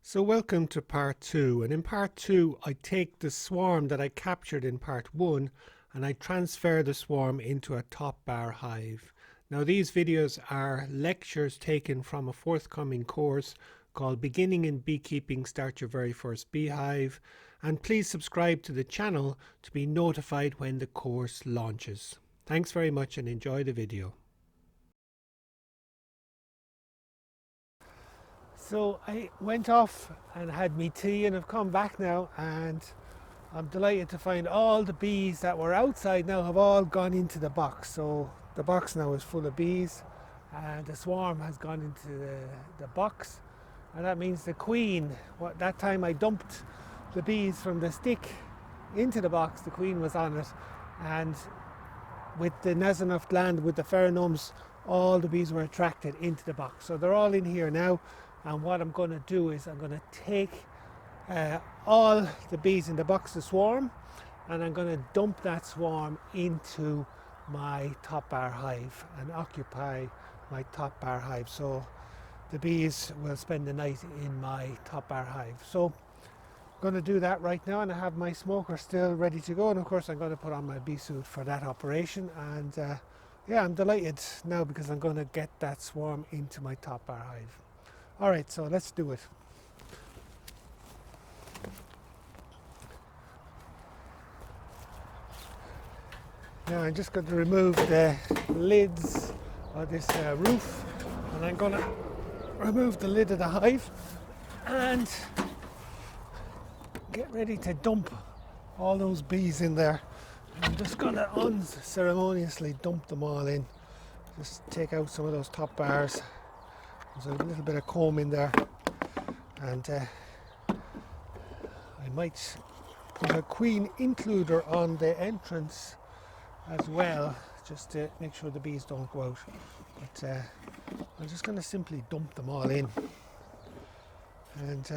So welcome to part 2, and in part 2 I take the swarm that I captured in part 1 and I transfer the swarm into a top bar hive. Now these videos are lectures taken from a forthcoming course called Beginning in Beekeeping, Start Your Very First Beehive, and please subscribe to the channel to be notified when the course launches. Thanks very much and enjoy the video. So I went off and had me tea and I've come back now, and I'm delighted to find all the bees that were outside now have all gone into the box. So the box now is full of bees and the swarm has gone into the box, and that means the queen, that time I dumped the bees from the stick into the box, the queen was on it, and with the Nasonoth gland, with the pheromones, all the bees were attracted into the box. So they're all in here now. And what I'm going to do is I'm going to take all the bees in the box, the swarm, and I'm going to dump that swarm into my top bar hive and occupy my top bar hive. So the bees will spend the night in my top bar hive. So I'm going to do that right now, and I have my smoker still ready to go. And of course I'm going to put on my bee suit for that operation. And yeah, I'm delighted now because I'm going to get that swarm into my top bar hive. Alright, so let's do it. Now I'm just going to remove the lids of this roof, and I'm going to remove the lid of the hive and get ready to dump all those bees in there. I'm just going to unceremoniously dump them all in. Just take out some of those top bars. There's a little bit of comb in there, and I might put a queen includer on the entrance as well, just to make sure the bees don't go out. But I'm just going to simply dump them all in and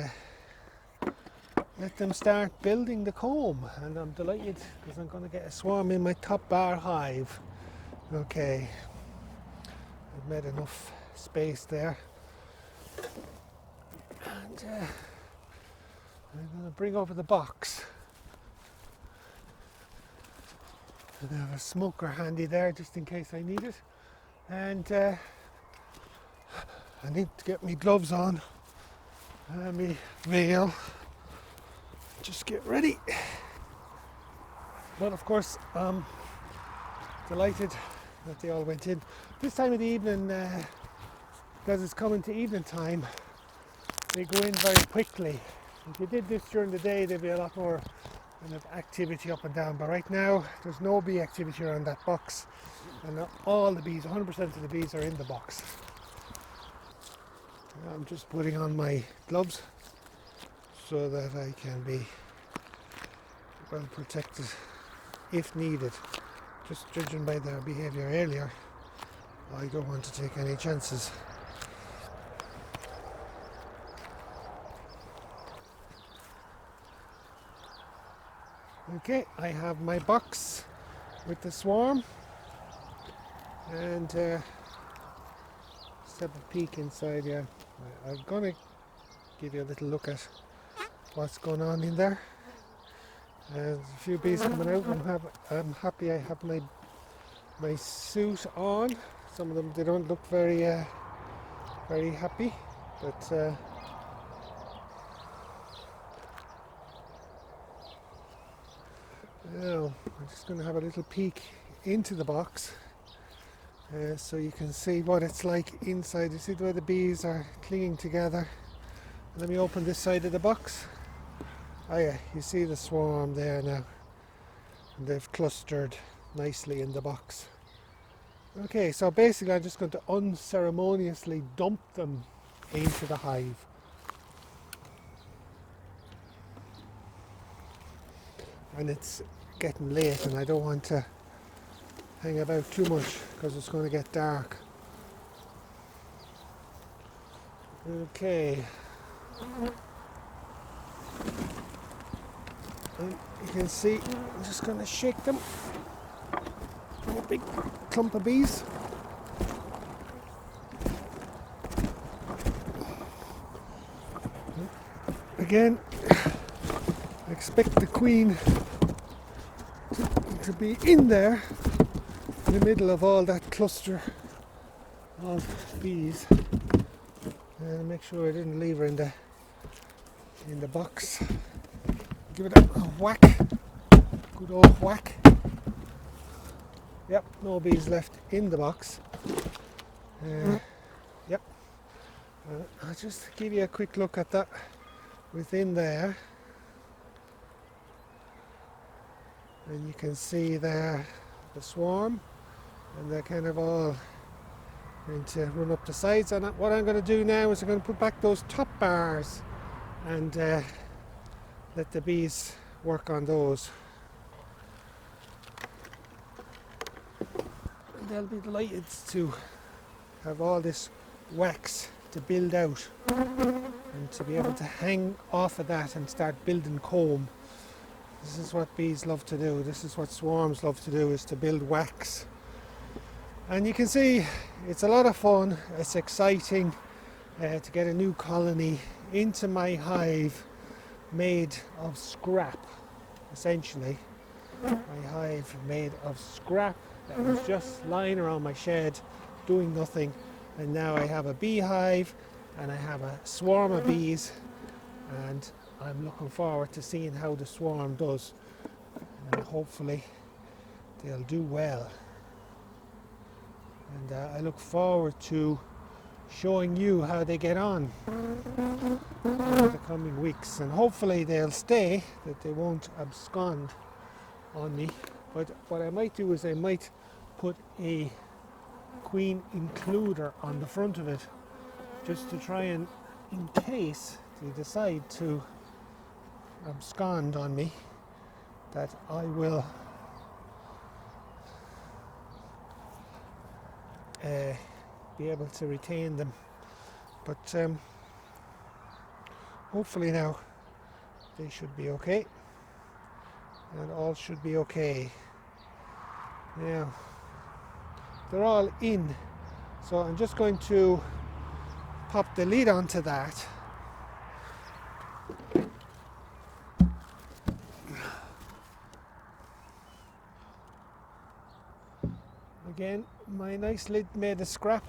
let them start building the comb. And I'm delighted because I'm going to get a swarm in my top bar hive. Okay, I've made enough space there. And I'm going to bring over the box. I have a smoker handy there just in case I need it. And I need to get my gloves on and my veil. Just get ready. But of course, I'm delighted that they all went in. This time of the evening, because it's coming to evening time, they go in very quickly. If you did this during the day, there'd be a lot more kind of activity up and down, but right now there's no bee activity around that box, and all the bees, 100% of the bees are in the box. I'm just putting on my gloves so that I can be well protected if needed. Just judging by their behaviour earlier, I don't want to take any chances. Okay, I have my box with the swarm, and let's have a peek inside here. I'm going to give you a little look at what's going on in there. There's a few bees coming out. I'm happy I have my suit on. Some of them, they don't look very happy, but now I'm just going to have a little peek into the box so you can see what it's like inside. You see the way the bees are clinging together. Let me open this side of the box. Oh yeah, you see the swarm there now, and they've clustered nicely in the box. Okay, so basically I'm just going to unceremoniously dump them into the hive. And it's getting late and I don't want to hang about too much because it's going to get dark. Okay. And you can see I'm just going to shake them. A big clump of bees. again, I expect the queen to be in there in the middle of all that cluster of bees, and make sure I didn't leave her in the box. Give it a whack, good old whack. Yep, no bees left in the box. Yep, I'll just give you a quick look at that within there, and you can see there the swarm, and they're kind of all going to run up the sides. And what I'm going to do now is I'm going to put back those top bars and let the bees work on those. And they'll be delighted to have all this wax to build out and to be able to hang off of that and start building comb. This is what bees love to do. This is what swarms love to do, is to build wax. And you can see it's a lot of fun. It's exciting to get a new colony into my hive made of scrap, essentially. My hive made of scrap that was just lying around my shed doing nothing, and now I have a beehive and I have a swarm of bees, and I'm looking forward to seeing how the swarm does, and hopefully they'll do well. And I look forward to showing you how they get on over the coming weeks, and hopefully they'll stay, that they won't abscond on me. But what I might do is I might put a queen includer on the front of it, just to try and, in case they decide to abscond on me, that I will be able to retain them. But hopefully now they should be okay, and all should be okay. Now they're all in, so I'm just going to pop the lid onto that. Again, my nice lid made of scrap.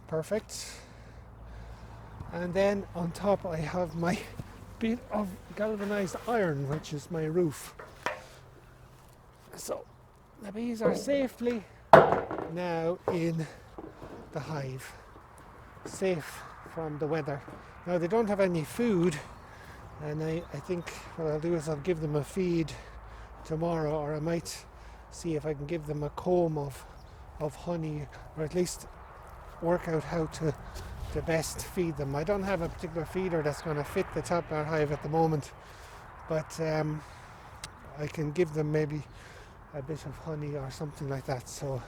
Perfect. And then on top I have my bit of galvanized iron, which is my roof. So the bees are safely now in the hive, safe from the weather. Now they don't have any food, and I think what I'll do is I'll give them a feed tomorrow, or I might see if I can give them a comb of honey, or at least work out how to best feed them. I don't have a particular feeder that's going to fit the top bar hive at the moment, but I can give them maybe a bit of honey or something like that, so,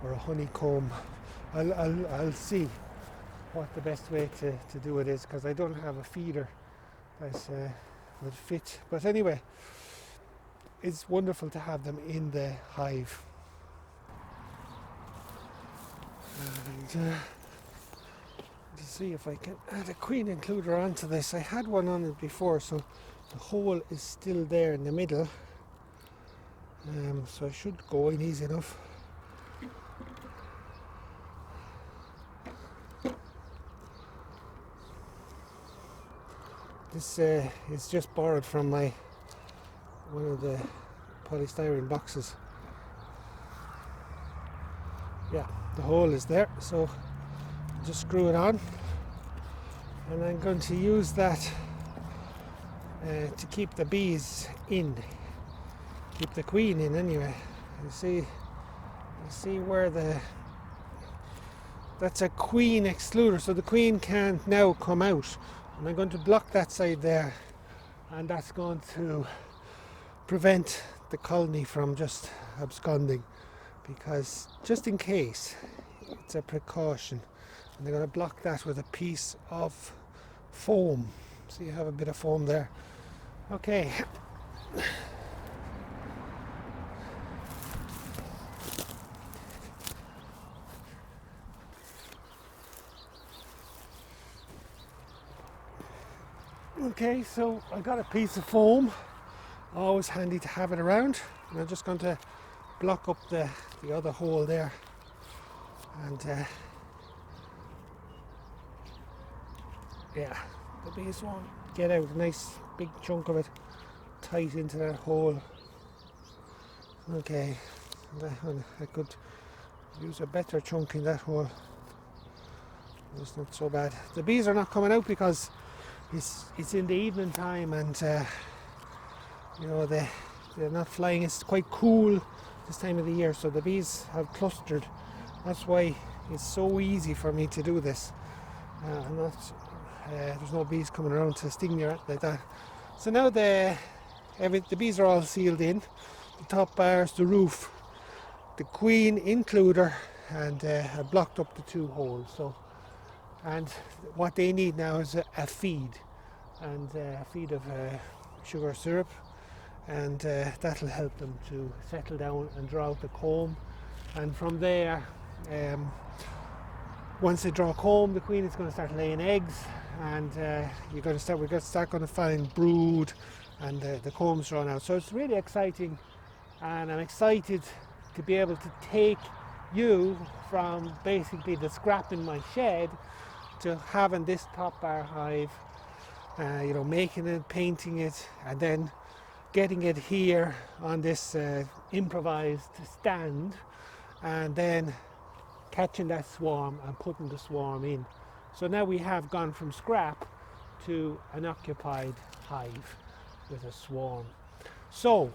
or a honeycomb. I'll see what the best way to do it is, because I don't have a feeder that would fit. But anyway, it's wonderful to have them in the hive. And to see if I can add a queen includer onto this. I had one on it before, so the hole is still there in the middle, so it should go in easy enough. This is just borrowed from one of the polystyrene boxes. Yeah, the hole is there, so just screw it on, and I'm going to use that to keep the bees in, keep the queen in anyway. You see where that's a queen excluder, so the queen can't now come out, and I'm going to block that side there, and that's going to prevent the colony from just absconding, because just in case, it's a precaution. And they're going to block that with a piece of foam. So you have a bit of foam there. Okay. Okay, so I got a piece of foam, always handy to have it around, and I'm just going to block up the other hole there, and yeah, the bees won't get out. A nice big chunk of it tight into that hole. Okay, that one, I could use a better chunk in that hole. It's not so bad. The bees are not coming out because it's in the evening time, and you know, they're not flying. It's quite cool this time of the year, so the bees have clustered. That's why it's so easy for me to do this. There's no bees coming around to sting me like that. So now the bees are all sealed in. The top bars, the roof, the queen includer, and I blocked up the 2 holes. So, and what they need now is a feed, and a feed of sugar syrup, and that'll help them to settle down and draw out the comb. And from there, once they draw comb, the queen is going to start laying eggs, and we're going to start find brood, and the combs drawn out. So it's really exciting, and I'm excited to be able to take you from basically the scrap in my shed to having this top bar hive, you know, making it, painting it, and then getting it here on this improvised stand, and then catching that swarm and putting the swarm in. So now we have gone from scrap to an occupied hive with a swarm. So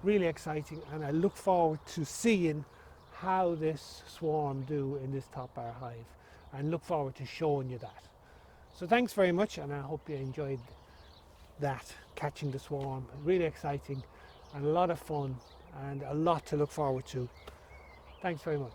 really exciting, and I look forward to seeing how this swarm do in this top bar hive, and look forward to showing you that. So thanks very much, and I hope you enjoyed that, catching the swarm. Really exciting and a lot of fun, and a lot to look forward to. Thanks very much.